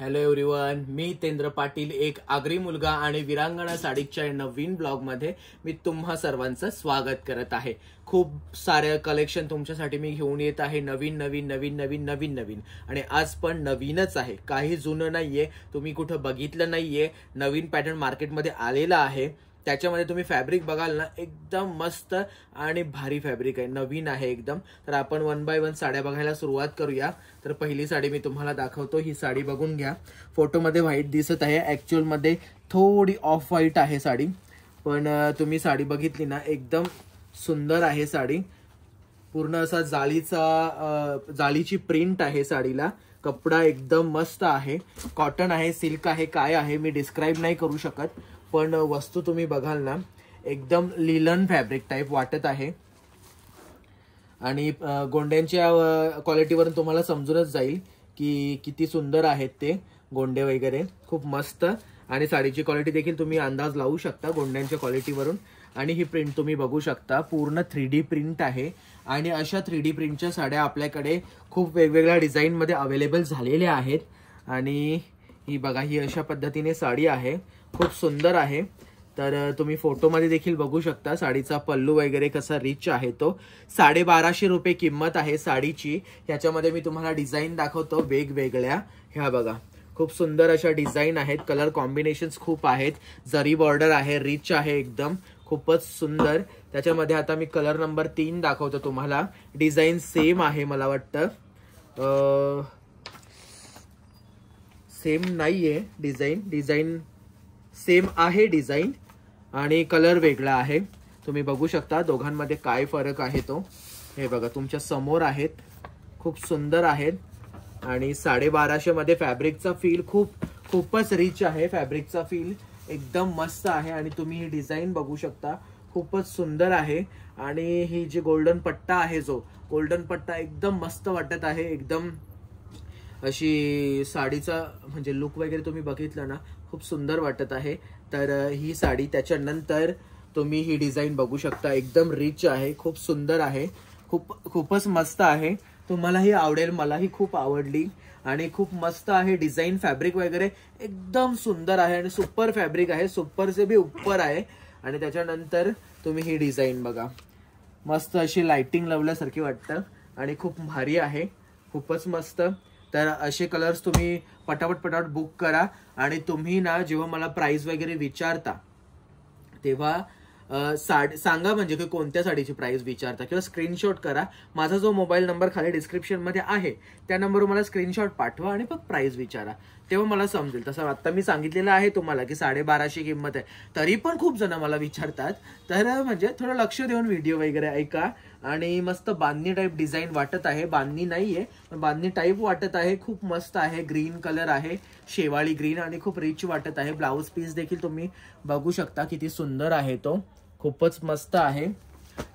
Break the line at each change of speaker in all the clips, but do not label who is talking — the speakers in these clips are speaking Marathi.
हॅलो एव्हरीवन, मी तेंद्र पाटील, एक आगरी मुलगा आणि विरांगणा साडीच्या नवीन ब्लॉग मध्ये मी तुम्हा सर्वांचं स्वागत करत आहे। खूप सारे कलेक्शन तुमच्यासाठी मी घेऊन येत आहे, नवीन नवीन नवीन नवीन नवीन नवीन आणि आज पण नवीनच आहे, काही जुनं नाहीये, तुम्ही कुठं बघितलं नाहीये, नवीन पॅटर्न मार्केटमध्ये आलेला आहे। त्याच्यामध्ये तुम्ही फॅब्रिक बघाल ना, एकदम मस्त आणि भारी फॅब्रिक आहे, नवीन आहे एकदम। तर आपण वन बाय वन साड्या बघायला सुरुवात करूया। तर पहिली साडी मी तुम्हाला दाखवतो, ही साडी बघून घ्या। फोटोमध्ये व्हाईट दिसत आहे, ऍक्च्युअल मध्ये थोडी ऑफ व्हाईट आहे साडी, पण तुम्ही साडी बघितली ना, एकदम सुंदर आहे साडी। पूर्ण असा जाळीची प्रिंट आहे साडीला, कपडा एकदम मस्त आहे, कॉटन आहे, सिल्क आहे, काय आहे मी डिस्क्राइब नाही करू शकत, पण वस्तू तुम्ही बघाल ना, एकदम लिलन फॅब्रिक टाइप वाटत आहे आणि गोंड्यांच्या क्वालिटीवरून तुम्हाला समजूनच जाईल की किती सुंदर आहेत ते गोंडे वगैरे, खूप मस्त। आणि साडीची क्वालिटी देखील तुम्ही अंदाज लावू शकता गोंड्यांच्या क्वालिटीवरून। आणि ही प्रिंट तुम्ही बघू शकता, पूर्ण 3D प्रिंट आहे आणि अशा 3D प्रिंटच्या साड्या आपल्याकडे खूप वेगवेगळ्या डिझाइन मध्ये अवेलेबल झालेल्या आहेत। आणि ही बघा, ही अशा पद्धतीने साडी आहे, खूप सुंदर आहे। तर तुम्ही फोटोमध्ये देखील बघू शकता साडीचा पल्लू वगैरे कसा रिच आहे तो। 1250 रुपये किंमत आहे साडीची। याच्यामध्ये मी तुम्हाला डिझाईन दाखवतो वेगवेगळ्या, ह्या बघा, खूप सुंदर अशा डिझाईन आहेत, कलर कॉम्बिनेशन्स खूप आहेत, जरी बॉर्डर आहे, रिच आहे एकदम, खूपच सुंदर। त्याच्यामध्ये आता मी कलर नंबर 3 दाखवतो तुम्हाला। डिझाईन सेम आहे, मला वाटतं सेम नाहीये डिझाईन सेम आहे डिझाईन, आणि कलर वेगळा आहे। तुम्ही बघू शकता दोघांमध्ये काय फरक आहे तो, हे बघा तुमच्या समोर आहेत, खूप सुंदर आहेत। आणि 1250 मध्ये फॅब्रिकचा फील खूपच रिच आहे, फॅब्रिकचा फील एकदम मस्त आहे। आणि तुम्ही ही डिझाईन बघू शकता, खूपच सुंदर आहे। आणि ही जी गोल्डन पट्टा आहे, जो गोल्डन पट्टा एकदम मस्त वाटत आहे, एकदम अशी साडीचा म्हणजे लुक वगैरे तुम्ही बघितलं ना, खूप सुंदर वाटत आहे। तर ही साडी, त्याच्यानंतर तुम्ही ही डिझाईन बघू शकता, एकदम रिच आहे, खूप सुंदर आहे, खूपच मस्त आहे, तुम्हालाही आवडेल, मलाही खूप आवडली आणि खूप मस्त आहे डिझाईन। फॅब्रिक वगैरे एकदम सुंदर आहे आणि सुपर फॅब्रिक आहे, सुपर से भी ऊपर आहे। आणि त्याच्यानंतर तुम्ही ही डिझाईन बघा, मस्त अशी लाइटिंग लावल्यासारखी वाटतं आणि खूप भारी आहे, खूपच मस्त। तर असे कलर्स तुम्ही पटापट बुक करा। आणि तुम्ही ना, जेव्हा मला प्राइस वगैरे विचारता तेव्हा सांगा, म्हणजे की कोणत्या साडीची प्राइस विचारता, किंवा स्क्रीनशॉट करा। माझा जो मोबाईल नंबर खाली डिस्क्रिप्शन मध्ये आहे त्या नंबरवर मला स्क्रीनशॉट पाठवा आणि मग प्राइस विचारा, तेव्हा मला समजेल। तसं आता मी सांगितलेलं आहे तुम्हाला की 1250 किंमत आहे, तरी पण खूप जण मला विचारतात, तर म्हणजे थोडं लक्ष देऊन व्हिडिओ वगैरे ऐका। आणि मस्त बांधणी टाइप डिझाईन वाटत आहे, बांधणी नाहीये पण बांधणी टाइप वाटत आहे, खूप मस्त आहे, ग्रीन कलर आहे, शेवाळी ग्रीन, आणि खूप रिच वाटत आहे। ब्लाउज पीस देखील तुम्ही बघू शकता किती सुंदर आहे तो, खूपच मस्त आहे।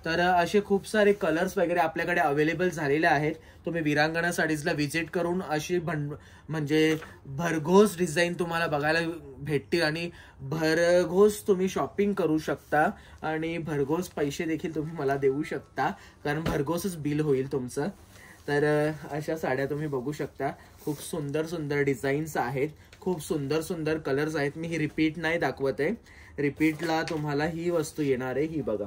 तर असे खूप सारे कलर्स वगैरे आपल्याकडे अवेलेबल झालेले आहेत। तुम्ही विरांगणा साडीजला व्हिजिट करून अशी म्हणजे भरघोस डिझाईन तुम्हाला बघायला भेटतील आणि भरघोस तुम्ही शॉपिंग करू शकता आणि भरघोस पैसे देखील तुम्ही मला देऊ शकता, कारण भरघोसच बिल होईल तुमचं। तर अशा साड्या तुम्ही बघू शकता, खूप सुंदर सुंदर डिझाईन्स आहेत, खूप सुंदर सुंदर कलर्स आहेत। मी ही रिपीट नाही दाखवत आहे, रिपीटला तुम्हाला ही वस्तू येणार आहे, ही बघा,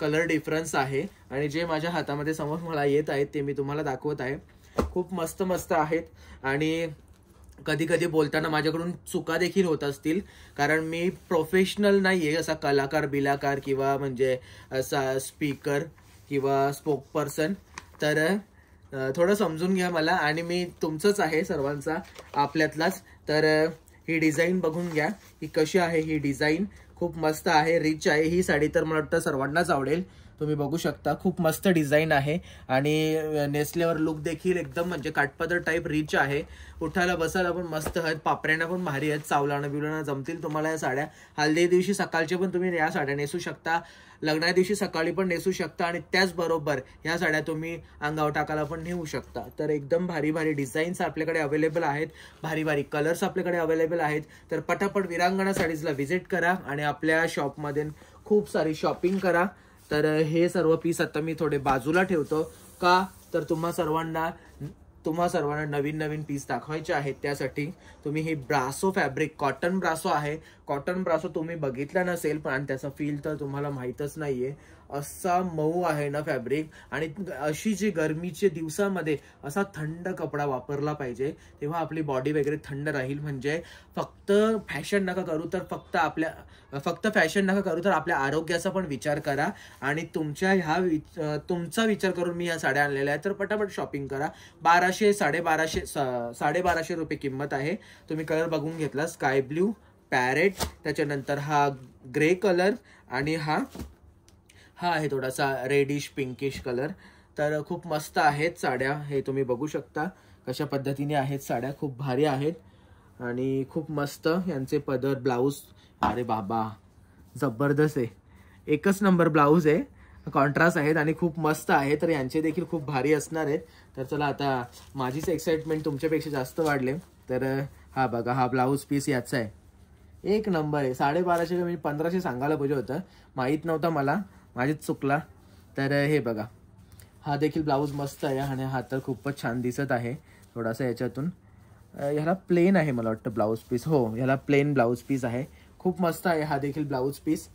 कलर डिफरन्स आहे। आणि जे माझ्या हातामध्ये समोर मला येत आहेत ते मी तुम्हाला दाखवत आहे, खूप मस्त मस्त आहेत। आणि कधी कधी बोलताना माझ्याकडून चुका देखील होत असतील, कारण मी प्रोफेशनल नाहीये, असा कलाकार बिलाकार किंवा म्हणजे असा स्पीकर किंवा स्पोक पर्सन, तर थोडं समजून घ्या मला, आणि मी तुमचंच आहे, सर्वांचा आपल्यातलाच। तर ही डिझाईन बघून घ्या, ही कशी आहे, ही डिझाईन खूप मस्त आहे, रिच आहे। ही साडी तर मला वाटतं सर्वांनाच आवडेल, तुम्ही बघू शकता, खूप मस्त डिझाईन आहे आणि नेसल्यावर लुक देखील एकदम म्हणजे काटपदर टाइप रिच आहे। उठायला बसायला पण मस्त आहेत, पापऱ्यांना पण भारी आहेत, चावलाना बिवलाना जमतील तुम्हाला या साड्या। हल्दी दिवशी सकाळचे पण तुम्ही या साड्या नेसू शकता, लग्ना दिवशी सकाळी पण नेसू शकता, आणि त्याचबरोबर या साड्या तुम्ही अंगावर टाकायला पण नेऊ शकता। तर एकदम भारी भारी डिझाईन्स आपल्याकडे अवेलेबल आहेत, भारी भारी कलर्स आपल्याकडे अवेलेबल आहेत। तर पटापट विरांगणा साडीजला व्हिजिट करा आणि आपल्या शॉपमध्ये खूप सारी शॉपिंग करा। तर हे सर्व पीस आता मी थोडे बाजूला ठेवतो, का तर तुम्हा सर्वांना तुम्हा सर्वांना नवीन नवीन पीस दाखवायचे आहेत. त्यासाठी तुम्ही हे ब्रासो फॅब्रिक, कॉटन ब्रासो आहे. कॉटन ब्रासो तुम्ही बघितला नसेल, पण त्याचा फील तर तुम्हाला माहीतच नाहीये. असा मऊ आहे ना फॅब्रिक, आणि अशी जी गरमीच्या दिवसामध्ये असा थंड कपडा वापरला पाहिजे, तेव्हा आपली बॉडी वगैरे थंड राहील. म्हणजे फक्त फॅशन नका करू, तर फक्त फॅशन नका करू, तर आपल्या आरोग्याचा पण विचार करा. आणि तुमचा विचार करून मी ह्या साड्या आणलेल्या आहेत. तर पटापट शॉपिंग करा. 1200-1250 रुपये किंमत आहे. तुम्ही कलर बघून घेतला, स्काय ब्ल्यू, पॅरेट, त्याच्यानंतर हा ग्रे कलर, आणि हा आहे थोडासा रेडिश पिंकिश कलर. तर खूप मस्त आहेत साड्या. हे तुम्ही बघू शकता कशा पद्धतीने आहेत साड्या. खूप भारी आहेत आणि खूप मस्त. यांचे पदर, ब्लाऊज, अरे बाबा जबरदस्त आहे. एकच नंबर ब्लाऊज आहे, कॉन्ट्रास्ट आहेत आणि खूप मस्त आहे. तर यांचे देखील खूप भारी असणार आहेत. तर चला, आता माझीच एक्साइटमेंट तुमच्यापेक्षा जास्त वाढले. तर हा बघा, हा ब्लाऊज पीस याचा आहे. एक नंबर आहे. 1250 म्हणजे 1500 सांगायला पाहिजे होतं, माहीत नव्हता मला, माझीच चुकला. तर हे बघा, हा देखील ब्लाऊज मस्त आहे आणि हा तर खूपच छान दिसत आहे. थोडासा याच्यातून ह्याला प्लेन आहे मला वाटतं ब्लाऊज पीस. हो, ह्याला प्लेन ब्लाऊज पीस आहे. खूप मस्त आहे हा देखील ब्लाऊज पीस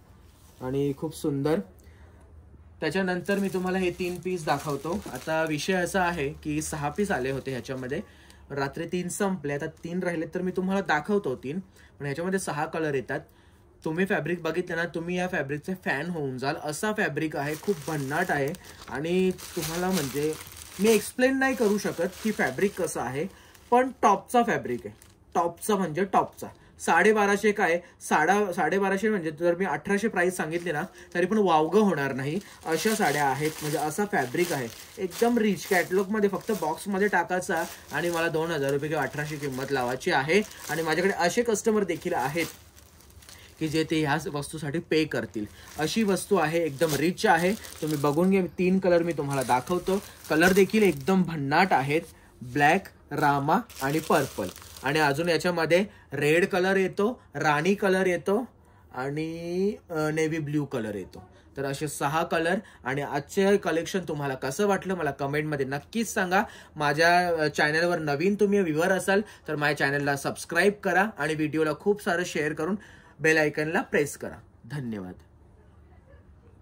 आणि खूप सुंदर. त्याच्यानंतर मी तुम्हाला हे 3 पीस दाखवतो. आता विषय असा आहे की 6 पीस आले होते ह्याच्यामध्ये, रात्री 3 संपले, आता 3 राहिले. तर मी तुम्हाला दाखवतो 3, पण ह्याच्यामध्ये 6 कलर येतात. तुम्ही फॅब्रिक बघितलं ना, तुम्ही या फॅब्रिकचे फॅन होऊन जाल. असा फॅब्रिक आहे, खूप भन्नाट आहे. आणि तुम्हाला म्हणजे मी एक्सप्लेन नाही करू शकत की फॅब्रिक कसं आहे, पण टॉपचा फॅब्रिक आहे. टॉपचा म्हणजे टॉपचा. 1250 काय, 1250 म्हणजे जर मी 1800 प्राइस सांगितली ना, तरी पण वावगं होणार नाही. अशा साड्या आहेत, म्हणजे असा फॅब्रिक आहे. एकदम रिच. कॅटलॉग मध्ये फक्त बॉक्स मध्ये टाकायचा आणि मला 2000 रुपये किंवा 1800 किंमत लावायची आहे. आणि माझ्याकडे असे कस्टमर देखील आहेत की जे ते ह्या वस्तूसाठी पे करतील. अशी वस्तू आहे, एकदम रिच आहे. तुम्ही बघून घ्या. 3 कलर मी तुम्हाला दाखवतो. कलर देखील एकदम भन्नाट आहेत. ब्लॅक, रामा आणि पर्पल. आणि अजून याच्यामध्ये रेड कलर येतो, राणी कलर येतो आणि नेव्ही ब्ल्यू कलर येतो. तर असे 6 कलर. आणि आजचे कलेक्शन तुम्हाला कसं वाटलं मला कमेंटमध्ये नक्कीच सांगा. माझ्या चॅनलवर नवीन तुम्ही व्ह्यूअर असाल तर माझ्या चॅनलला सबस्क्राईब करा आणि व्हिडिओला खूप सारं शेअर करून बेल आयकॉनला प्रेस करा. धन्यवाद.